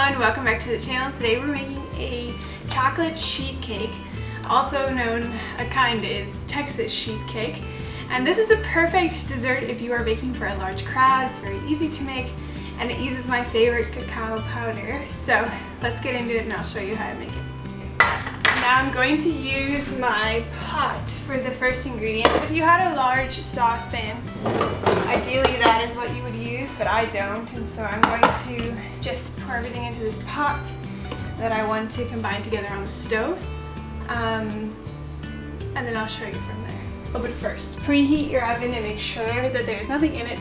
everyone, welcome back to the channel. Today we're making a chocolate sheet cake, also known a kind is Texas sheet cake. And this is a perfect dessert if you are baking for a large crowd. It's very easy to make and it uses my favorite cacao powder. So let's get into it and I'll show you how to make it. Now I'm going to use my pot for the first ingredients. If you had a large saucepan, ideally that is what you would use, but I don't, and so I'm going to just pour everything into this pot that I want to combine together on the stove, and then I'll show you from there. Oh, but first, preheat your oven and make sure that there's nothing in it.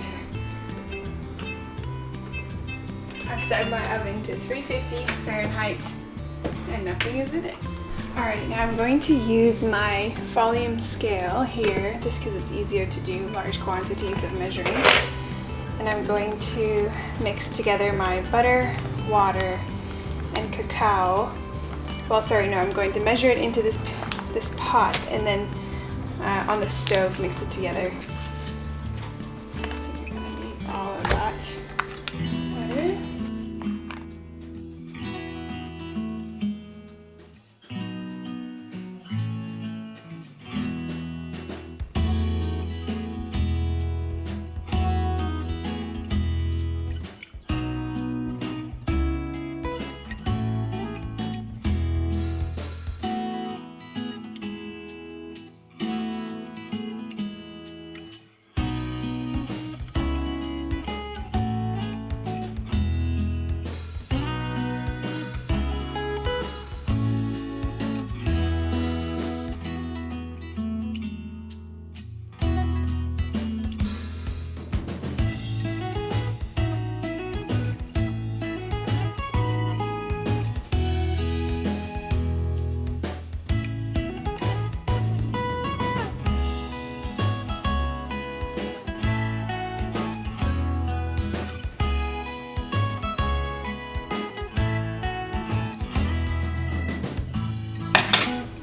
I've set my oven to 350 Fahrenheit and nothing is in it. Alright, now I'm going to use my volume scale here just because it's easier to do large quantities of measuring. And I'm going to mix together my butter, water, and cacao. Well, sorry, no, I'm going to measure it into this pot and then on the stove mix it together. You're going to need all of that butter.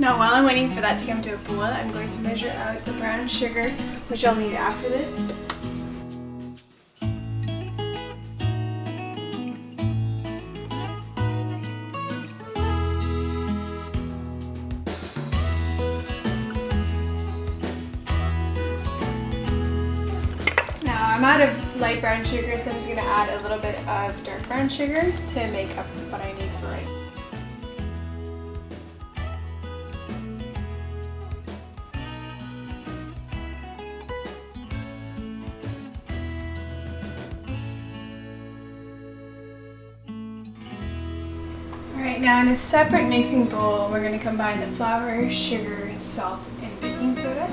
Now while I'm waiting for that to come to a boil, I'm going to measure out the brown sugar, which I'll need after this. Now I'm out of light brown sugar, so I'm just going to add a little bit of dark brown sugar to make up what I need for it. Alright, now in a separate mixing bowl, we're going to combine the flour, sugar, salt, and baking soda.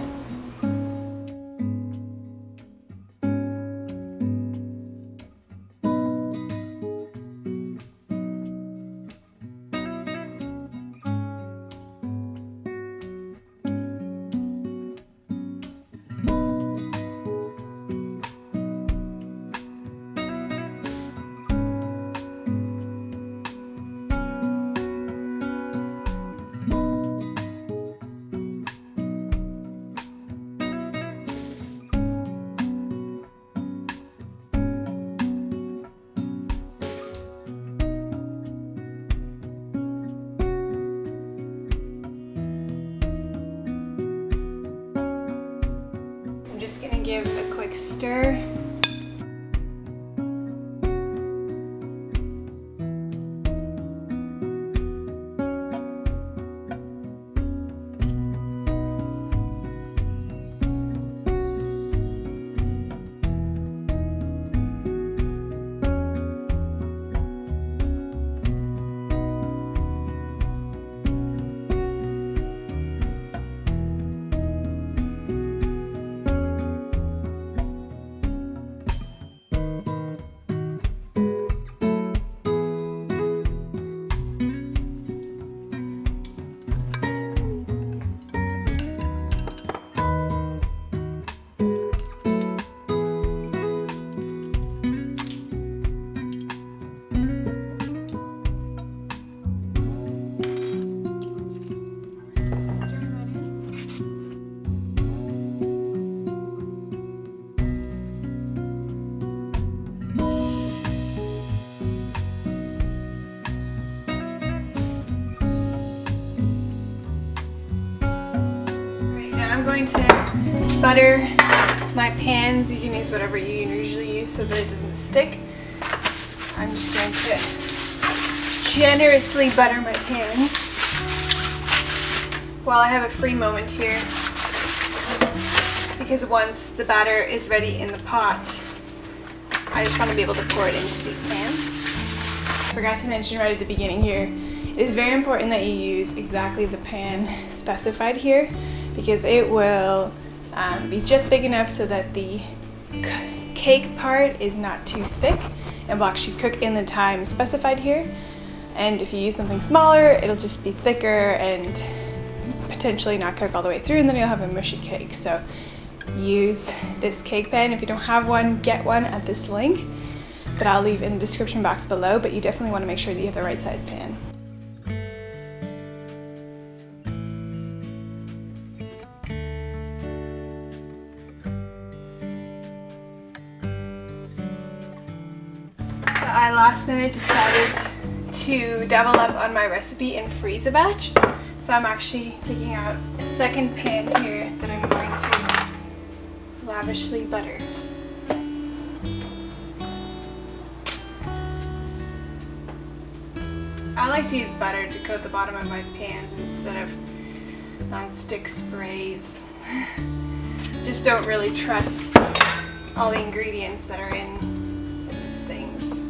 I'm just going to give a quick stir. going to butter my pans. You can use whatever you usually use so that it doesn't stick. I'm just going to generously butter my pans while I have a free moment here, because once the batter is ready in the pot, I just want to be able to pour it into these pans. Forgot to mention right at the beginning here, it is very important that you use exactly the pan specified here, because it will be just big enough so that the cake part is not too thick and will actually cook in the time specified here. And if you use something smaller, it'll just be thicker and potentially not cook all the way through, and then you'll have a mushy cake. So use this cake pan. If you don't have one, get one at this link that I'll leave in the description box below, but you definitely want to make sure that you have the right size pan. So I last minute decided to double up on my recipe and freeze a batch. So I'm actually taking out a second pan here that I'm going to lavishly butter. I like to use butter to coat the bottom of my pans instead of non-stick sprays. Just don't really trust all the ingredients that are in these things.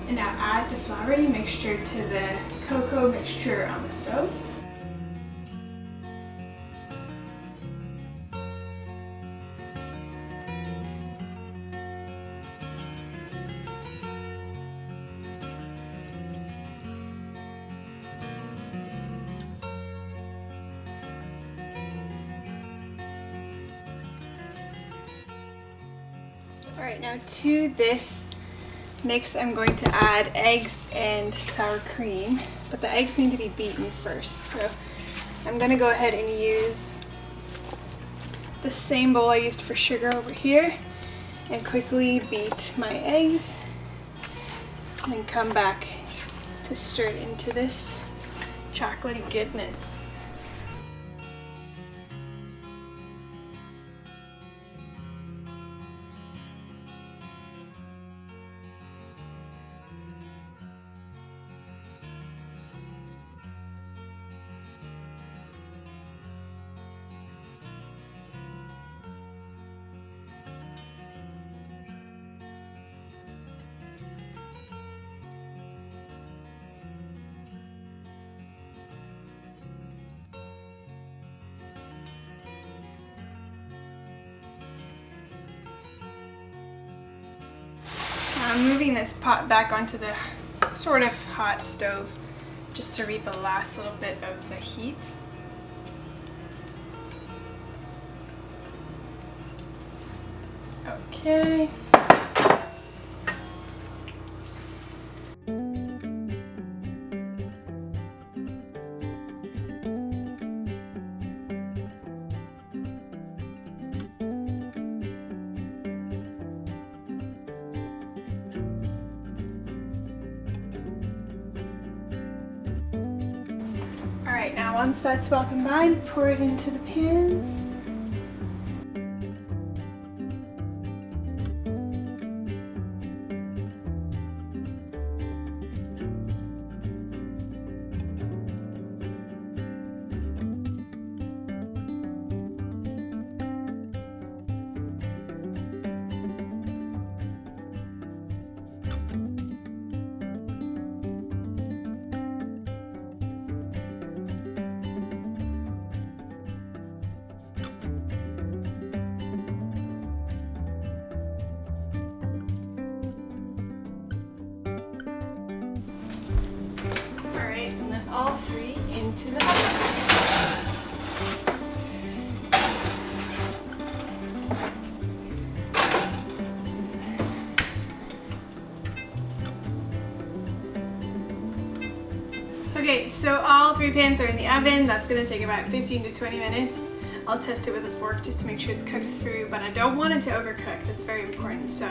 And now add the floury mixture to the cocoa mixture on the stove. Alright, now to this mix I'm going to add eggs and sour cream, but the eggs need to be beaten first. So I'm going to go ahead and use the same bowl I used for sugar over here and quickly beat my eggs, and then come back to stir it into this chocolatey goodness. I'm moving this pot back onto the sort of hot stove just to reap the last little bit of the heat. Okay. Alright, now once that's well combined, pour it into the pans. And then all three into the oven. so all 3 pans are in the oven. That's gonna take about 15 to 20 minutes. I'll test it with a fork just to make sure it's cooked through, but I don't want it to overcook. That's very important. So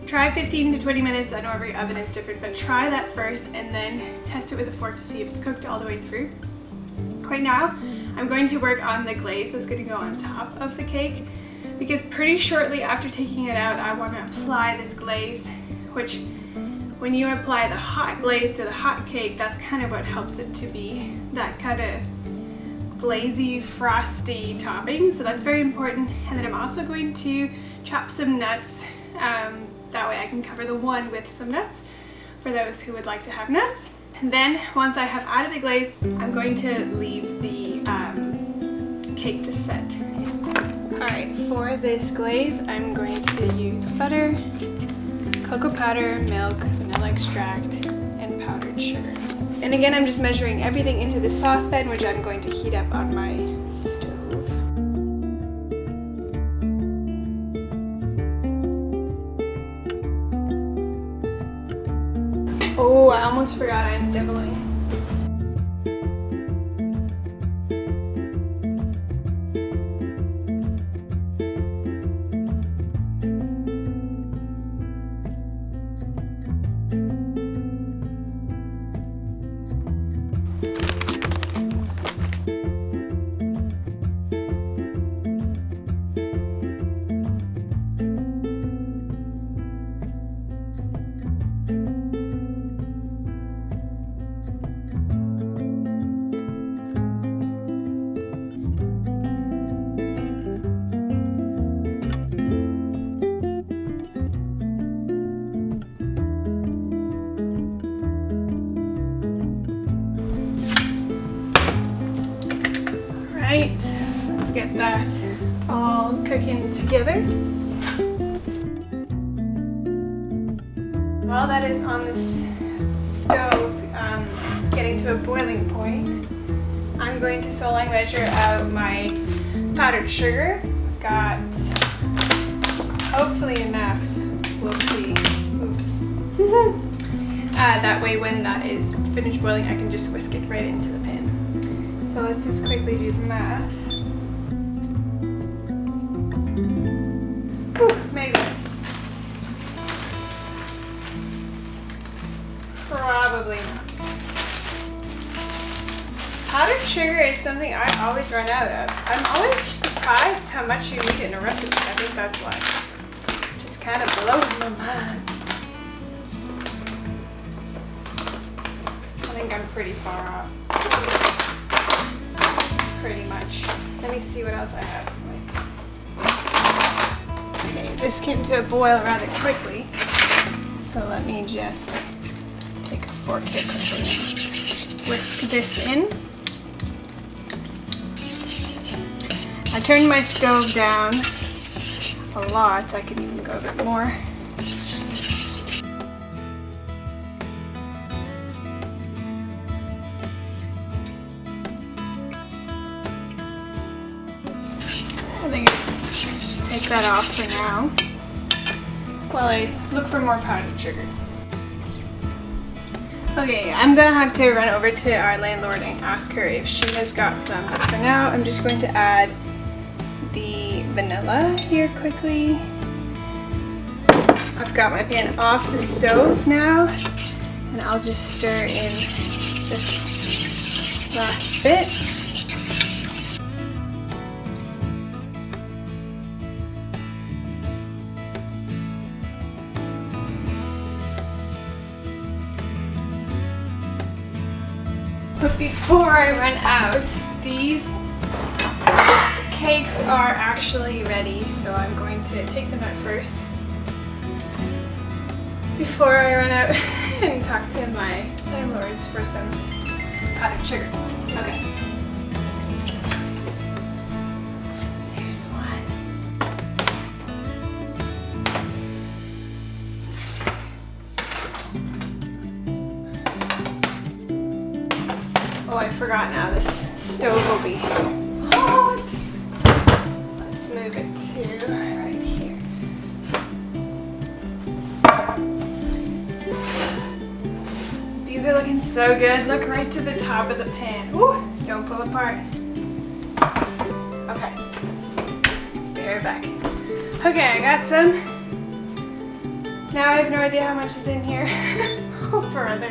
try 15 to 20 minutes. I know every oven is different, but try that first and then test it with a fork to see if it's cooked all the way through. Right now, I'm going to work on the glaze that's gonna go on top of the cake, because pretty shortly after taking it out, I want to apply this glaze, which when you apply the hot glaze to the hot cake, that's kind of what helps it to be that kind of glazy, frosty topping. So that's very important. And then I'm also going to chop some nuts. That way I can cover the one with some nuts for those who would like to have nuts. And then once I have added the glaze, I'm going to leave the cake to set. Alright, for this glaze, I'm going to use butter, cocoa powder, milk, vanilla extract, and powdered sugar. And again, I'm just measuring everything into the saucepan, which I'm going to heat up on my stove. Oh, I almost forgot I'm doubling. Let's get that all cooking together. While that is on this stove getting to a boiling point, I'm going to solo measure out my powdered sugar. I've got hopefully enough. We'll see. Oops. That way when that is finished boiling, I can just whisk it right into the pan. So let's just quickly do the math. Ooh, maybe. Probably not. Powdered sugar is something I always run out of. I'm always surprised how much you need in a recipe. I think that's why. It just kind of blows my mind. I think I'm pretty far off. Pretty much. Let me see what else I have. Okay, this came to a boil rather quickly, so let me just take a fork here quickly. Whisk this in. I turned my stove down a lot. I can even go a bit more. I think I'll take that off for now while I look for more powdered sugar. Okay, I'm gonna have to run over to our landlord and ask her if she has got some, but for now I'm just going to add the vanilla here quickly. I've got my pan off the stove now, and I'll just stir in this last bit. But before I run out, these cakes are actually ready, so I'm going to take them out first before I run out and talk to my landlords for some powdered sugar. Okay. Here's one. Oh, I forgot now, this stove will be hot. Let's move it to right here. These are looking so good. Look right to the top of the pan. Ooh, don't pull apart. Okay, be right back. Okay, I got some. Now I have no idea how much is in here. Oh, brother.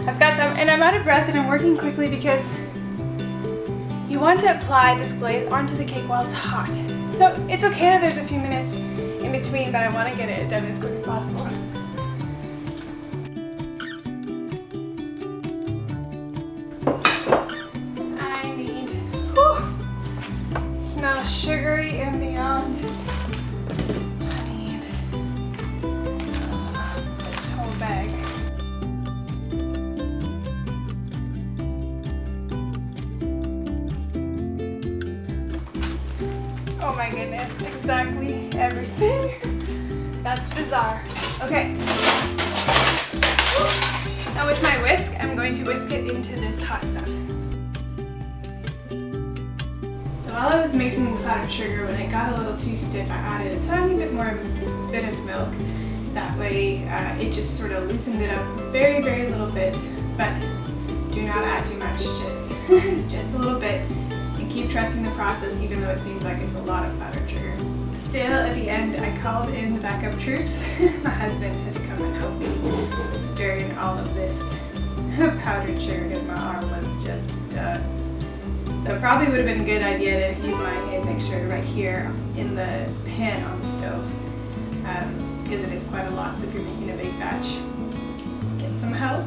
I've got some, and I'm out of breath, and I'm working quickly because you want to apply this glaze onto the cake while it's hot. So it's okay that there's a few minutes in between, but I want to get it done as quick as possible. I need, smells sugary and beyond. I need this whole bag. Oh my goodness, exactly everything. That's bizarre. Okay. Now with my whisk, I'm going to whisk it into this hot stuff. So while I was mixing the powdered sugar, when it got a little too stiff, I added a tiny bit of milk. That way it just sort of loosened it up very, very little bit, but do not add too much, just a little bit. Keep trusting the process even though it seems like it's a lot of powdered sugar. Still, at the end, I called in the backup troops. My husband had to come and help me stir in all of this powdered sugar because my arm was just done. So it probably would have been a good idea to use my hand mixture right here in the pan on the stove because it is quite a lot, so if you're making a big batch, get some help.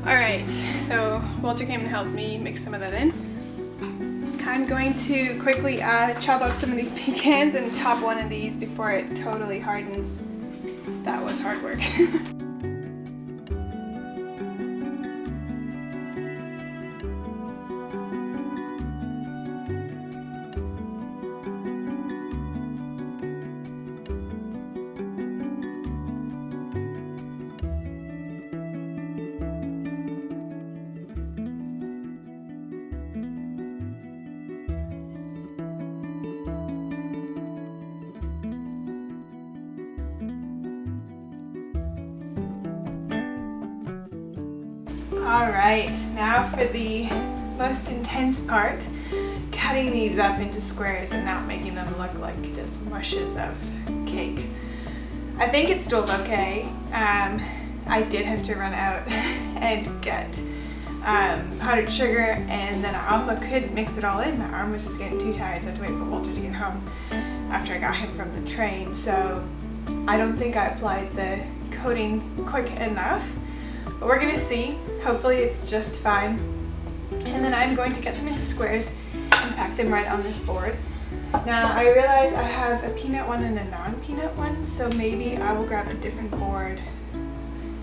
Alright, so Walter came and helped me mix some of that in. I'm going to quickly chop up some of these pecans and top one of these before it totally hardens. That was hard work. Alright, now for the most intense part, cutting these up into squares and not making them look like just mushes of cake. I think it's still okay. I did have to run out and get powdered sugar, and then I also couldn't mix it all in. My arm was just getting too tired, so I had to wait for Walter to get home after I got him from the train. So I don't think I applied the coating quick enough, but we're gonna see. Hopefully it's just fine. And then I'm going to cut them into squares and pack them right on this board. Now I realize I have a peanut one and a non-peanut one, so maybe I will grab a different board.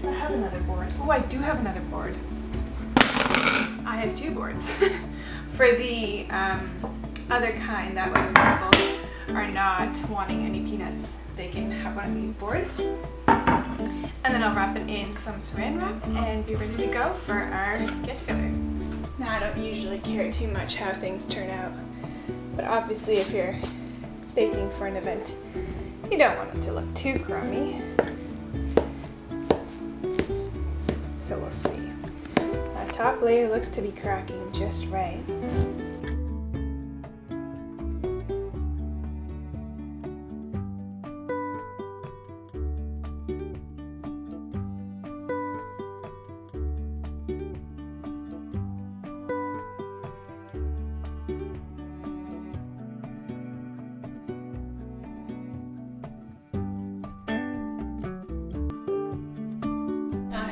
Do I have another board? Oh, I do have another board. I have two boards. For the other kind, that way when people are not wanting any peanuts, they can have one of these boards. And then I'll wrap it in some saran wrap and be ready to go for our get-together. Now I don't usually care too much how things turn out, but obviously if you're baking for an event, you don't want it to look too crummy. So we'll see. That top layer looks to be cracking just right.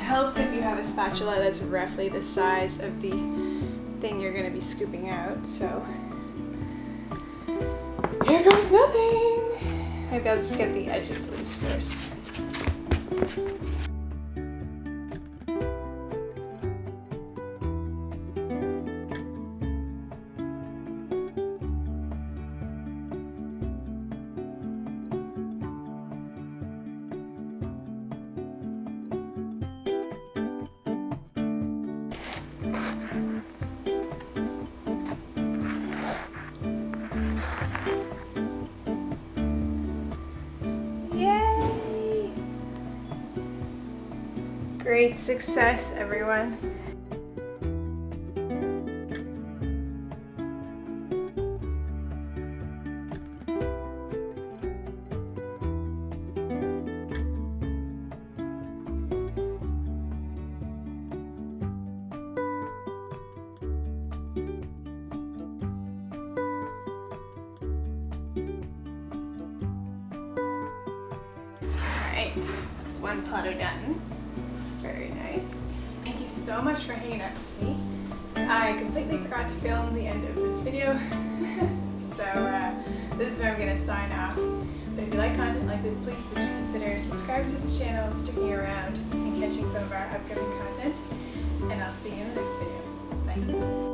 Helps if you have a spatula that's roughly the size of the thing you're going to be scooping out. So here goes nothing. Maybe I'll just get the edges loose first. Yay! Great success, everyone. Alright, that's one platter done. Very nice. Thank you so much for hanging out with me. I completely forgot to film the end of this video, so this is where I'm going to sign off. But if you like content like this, please would you consider subscribing to this channel, sticking around, and catching some of our upcoming content. And I'll see you in the next video. Bye.